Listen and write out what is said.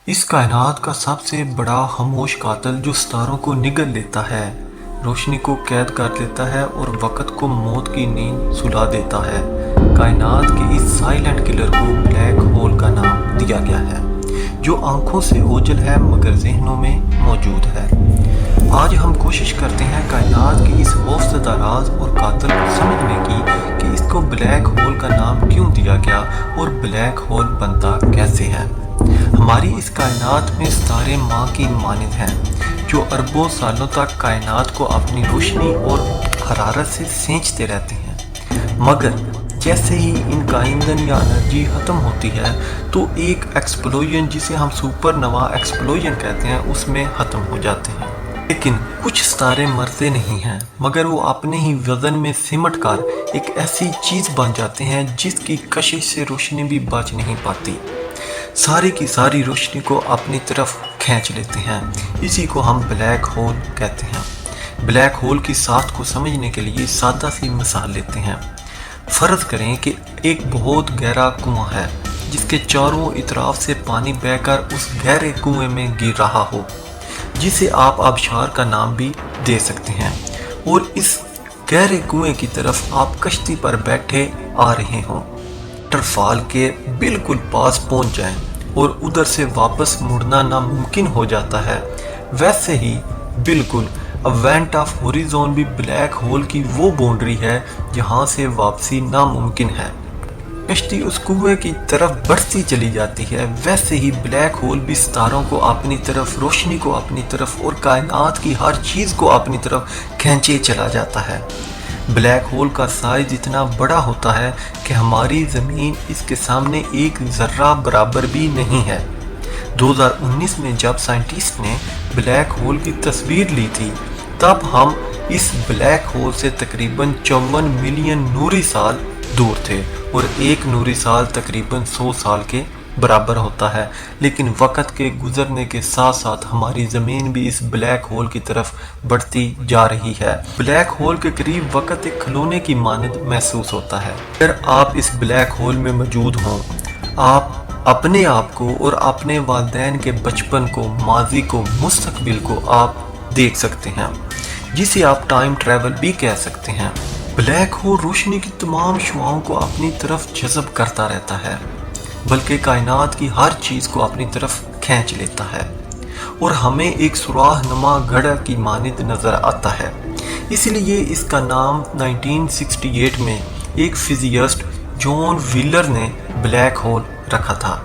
اس کائنات کا سب سے بڑا خاموش قاتل جو ستاروں کو نگل لیتا ہے، روشنی کو قید کر لیتا ہے اور وقت کو موت کی نیند سلا دیتا ہے، کائنات کے اس سائلنٹ کلر کو بلیک ہول کا نام دیا گیا ہے، جو آنکھوں سے اوجھل ہے مگر ذہنوں میں موجود ہے۔ آج ہم کوشش کرتے ہیں کائنات کے اس خوفزدہ راز اور قاتل کو سمجھنے کی کہ اس کو بلیک ہول کا نام کیوں دیا گیا اور بلیک ہول بنتا کیسے ہے۔ ہماری اس کائنات میں ستارے ماں کی مانند ہیں جو اربوں سالوں تک کائنات کو اپنی روشنی اور حرارت سے سینچتے رہتے ہیں، مگر جیسے ہی ان کا ایندھن یا انرجی ختم ہوتی ہے تو ایک ایکسپلوژن جسے ہم سپر نوا ایکسپلوژن کہتے ہیں اس میں ختم ہو جاتے ہیں۔ لیکن کچھ ستارے مرتے نہیں ہیں مگر وہ اپنے ہی وزن میں سمٹ کر ایک ایسی چیز بن جاتے ہیں جس کی کشش سے روشنی بھی بچ نہیں پاتی، ساری کی ساری روشنی کو اپنی طرف کھینچ لیتے ہیں۔ اسی کو ہم بلیک ہول کہتے ہیں۔ بلیک ہول کی ساخت کو سمجھنے کے لیے سادہ سی مثال لیتے ہیں۔ فرض کریں کہ ایک بہت گہرا کنواں ہے جس کے چاروں اطراف سے پانی بہہ کر اس گہرے کنویں میں گر رہا ہو، جسے آپ آبشار کا نام بھی دے سکتے ہیں، اور اس گہرے کنویں کی طرف آپ کشتی پر بیٹھے آ رہے ہوں، واٹر فال کے بالکل پاس پہنچ جائیں اور ادھر سے واپس مڑنا ناممکن ہو جاتا ہے، ویسے ہی بالکل ایونٹ آف ہوریزون بھی بلیک ہول کی وہ باؤنڈری ہے جہاں سے واپسی ناممکن ہے۔ کشتی اس کنویں کی طرف بڑھتی چلی جاتی ہے، ویسے ہی بلیک ہول بھی ستاروں کو اپنی طرف، روشنی کو اپنی طرف اور کائنات کی ہر چیز کو اپنی طرف کھینچے چلا جاتا ہے۔ بلیک ہول کا سائز اتنا بڑا ہوتا ہے کہ ہماری زمین اس کے سامنے ایک ذرہ برابر بھی نہیں ہے۔ 2019 میں جب سائنٹسٹ نے بلیک ہول کی تصویر لی تھی تب ہم اس بلیک ہول سے تقریباً 54 ملین نوری سال دور تھے اور ایک نوری سال تقریباً 100 سال کے برابر ہوتا ہے، لیکن وقت کے گزرنے کے ساتھ ساتھ ہماری زمین بھی اس بلیک ہول کی طرف بڑھتی جا رہی ہے۔ بلیک ہول کے قریب وقت ایک کھلونے کی مانند محسوس ہوتا ہے۔ اگر آپ اس بلیک ہول میں موجود ہوں، آپ اپنے آپ کو اور اپنے والدین کے بچپن کو، ماضی کو، مستقبل کو آپ دیکھ سکتے ہیں، جسے آپ ٹائم ٹریول بھی کہہ سکتے ہیں۔ بلیک ہول روشنی کی تمام شعاؤں کو اپنی طرف جذب کرتا رہتا ہے، بلکہ کائنات کی ہر چیز کو اپنی طرف کھینچ لیتا ہے اور ہمیں ایک سوراخ نما گڑھ کی مانند نظر آتا ہے۔ اس لیے اس کا نام 1968 میں ایک فزسسٹ جان ویلر نے بلیک ہول رکھا تھا۔